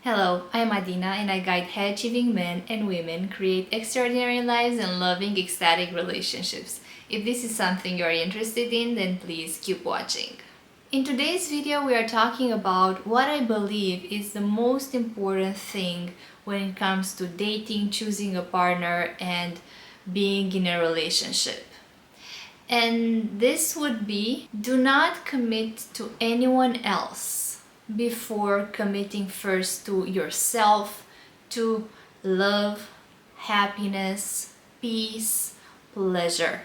Hello, I'm Adina and I guide high-achieving men and women create extraordinary lives and loving, ecstatic relationships. If this is something you're interested in, then please keep watching. In today's video, we are talking about what I believe is the most important thing when it comes to dating, choosing a partner, and being in a relationship. And this would be, do not commit to anyone else before committing first to yourself, to love, happiness, peace, pleasure.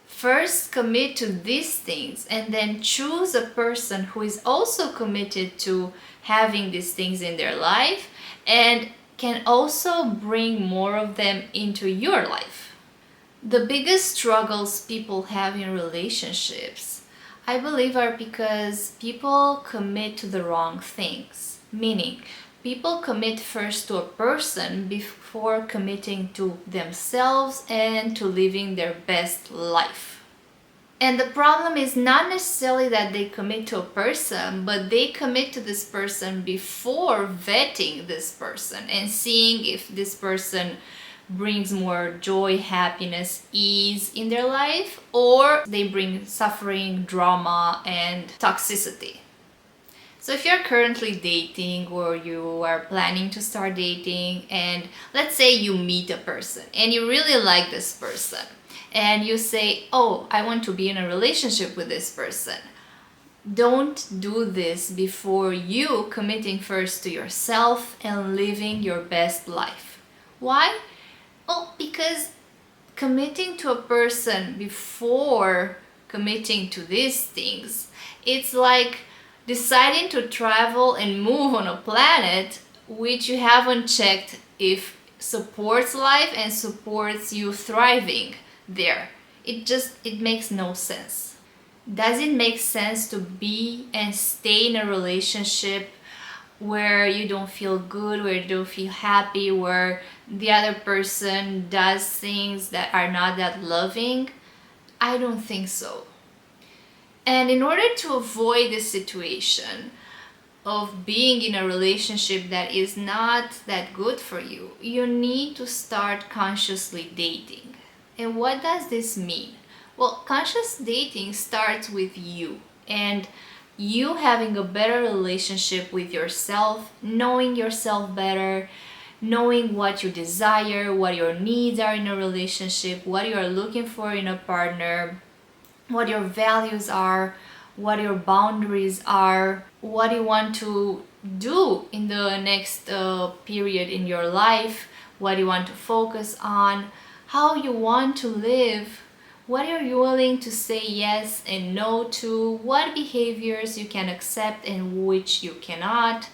First commit to these things and then choose a person who is also committed to having these things in their life and can also bring more of them into your life. The biggest struggles people have in relationships, I believe, are because people commit to the wrong things. Meaning, people commit first to a person before committing to themselves and to living their best life. And the problem is not necessarily that they commit to a person, but they commit to this person before vetting this person and seeing if this person brings more joy, happiness, ease in their life, or they bring suffering, drama, and toxicity. So if you're currently dating or you are planning to start dating, and let's say you meet a person and you really like this person and you say, oh, I want to be in a relationship with this person. Don't do this before you committing first to yourself and living your best life. Why? Well, because committing to a person before committing to these things, it's like deciding to travel and move on a planet which you haven't checked if supports life and supports you thriving there. It makes no sense. Does it make sense to be and stay in a relationship where you don't feel good, where you don't feel happy, where the other person does things that are not that loving? I don't think so. And in order to avoid this situation of being in a relationship that is not that good for you, you need to start consciously dating. And what does this mean? Well, conscious dating starts with you and you having a better relationship with yourself, knowing yourself better, knowing what you desire, what your needs are in a relationship, what you are looking for in a partner, what your values are, what your boundaries are, what you want to do in the next period in your life, what you want to focus on, how you want to live, what are you willing to say yes and no to, what behaviors you can accept and which you cannot.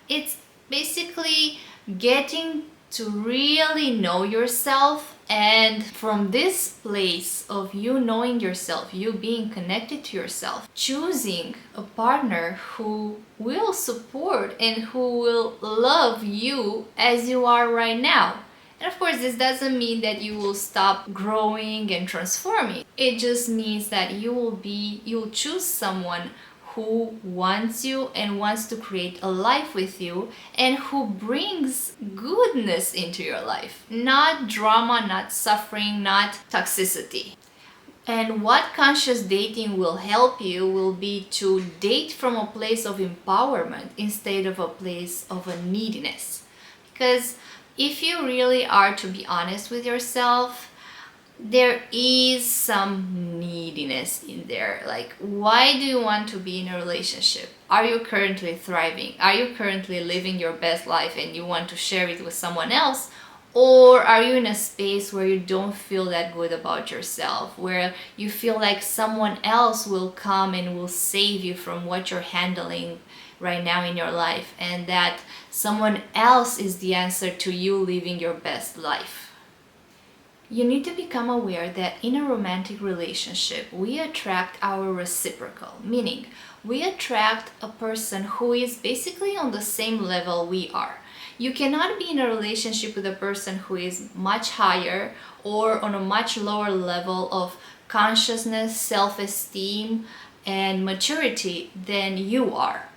It's basically getting to really know yourself, and from this place of you knowing yourself, you being connected to yourself, choosing a partner who will support and who will love you as you are right now. And of course, this doesn't mean that you will stop growing and transforming. It just means that you'll choose someone who wants you and wants to create a life with you and who brings goodness into your life. Not drama, not suffering, not toxicity. And what conscious dating will help you will be to date from a place of empowerment instead of a place of a neediness. Because if you really are to be honest with yourself, there is some neediness in there. Like, why do you want to be in a relationship? Are you currently thriving? Are you currently living your best life and you want to share it with someone else? Or are you in a space where you don't feel that good about yourself, where you feel like someone else will come and will save you from what you're handling right now in your life, and that someone else is the answer to you living your best life? You need to become aware that in a romantic relationship, we attract our reciprocal, meaning we attract a person who is basically on the same level we are. You cannot be in a relationship with a person who is much higher or on a much lower level of consciousness, self-esteem, and maturity than you are.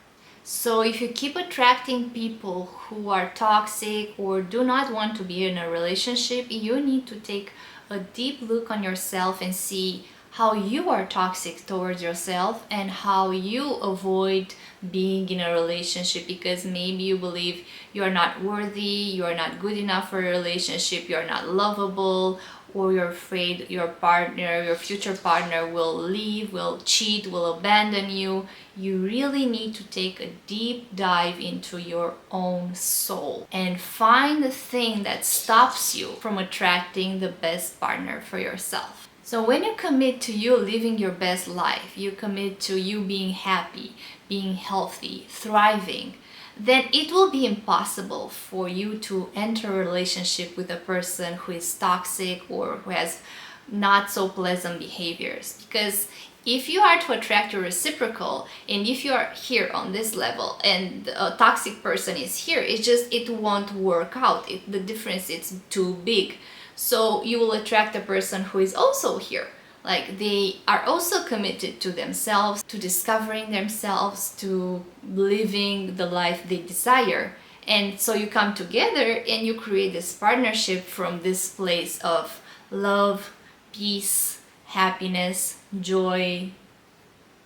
So if you keep attracting people who are toxic or do not want to be in a relationship, you need to take a deep look on yourself and see how you are toxic towards yourself and how you avoid being in a relationship, because maybe you believe you are not worthy, you are not good enough for a relationship, you are not lovable, or you're afraid your partner, your future partner will leave, will cheat, will abandon you. You really need to take a deep dive into your own soul and find the thing that stops you from attracting the best partner for yourself. So when you commit to you living your best life, you commit to you being happy, being healthy, thriving, then it will be impossible for you to enter a relationship with a person who is toxic or who has not so pleasant behaviors. Because if you are to attract your reciprocal, and if you are here on this level and a toxic person is here, it won't work out. The difference is too big. So you will attract a person who is also here. Like they are also committed to themselves, to discovering themselves, to living the life they desire. And so you come together and you create this partnership from this place of love, peace, happiness, joy.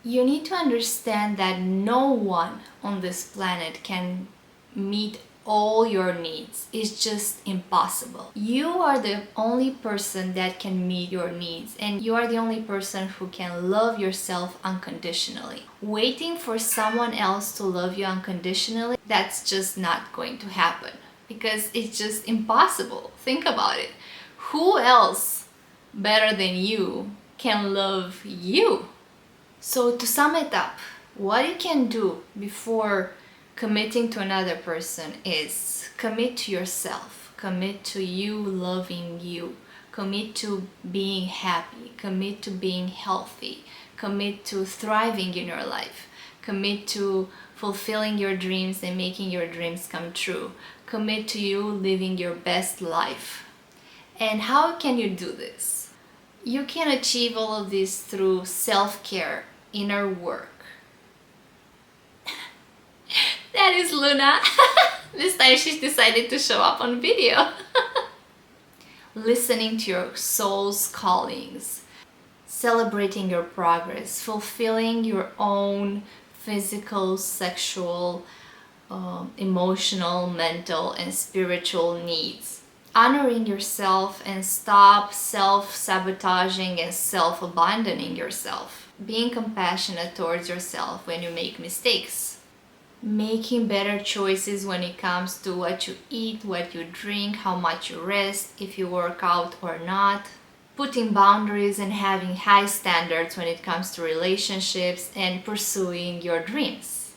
You need to understand that no one on this planet can meet all your needs. It's just impossible. You are the only person that can meet your needs, and you are the only person who can love yourself unconditionally. Waiting for someone else to love you unconditionally, that's just not going to happen, because it's just impossible. Think about it. Who else better than you can love you? So to sum it up, what you can do before committing to another person is commit to yourself, commit to you loving you, commit to being happy, commit to being healthy, commit to thriving in your life, commit to fulfilling your dreams and making your dreams come true, commit to you living your best life. And how can you do this? You can achieve all of this through self-care, inner work. That is Luna. This time she decided to show up on video. Listening to your soul's callings, celebrating your progress, fulfilling your own physical, sexual, emotional, mental, and spiritual needs. Honoring yourself and stop self-sabotaging and self-abandoning yourself. Being compassionate towards yourself when you make mistakes. Making better choices when it comes to what you eat, what you drink, how much you rest, if you work out or not. Putting boundaries and having high standards when it comes to relationships and pursuing your dreams.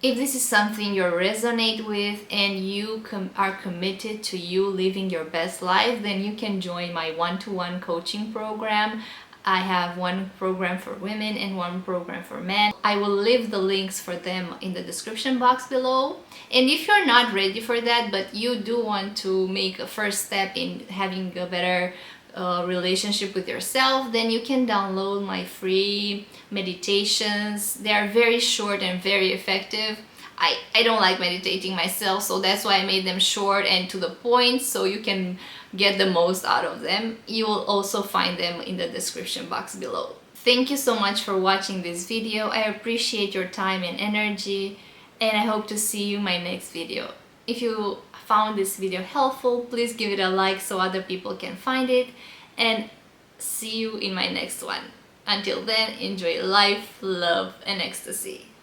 If this is something you resonate with and you are committed to you living your best life, then you can join my one-to-one coaching program. I have one program for women and one program for men. I will leave the links for them in the description box below. And if you're not ready for that, but you do want to make a first step in having a better relationship with yourself, then you can download my free meditations. They are very short and very effective. I don't like meditating myself, so that's why I made them short and to the point, so you can get the most out of them. You will also find them in the description box below. Thank you so much for watching this video. I appreciate your time and energy, and I hope to see you in my next video. If you found this video helpful, please give it a like so other people can find it, and see you in my next one. Until then, enjoy life, love, and ecstasy.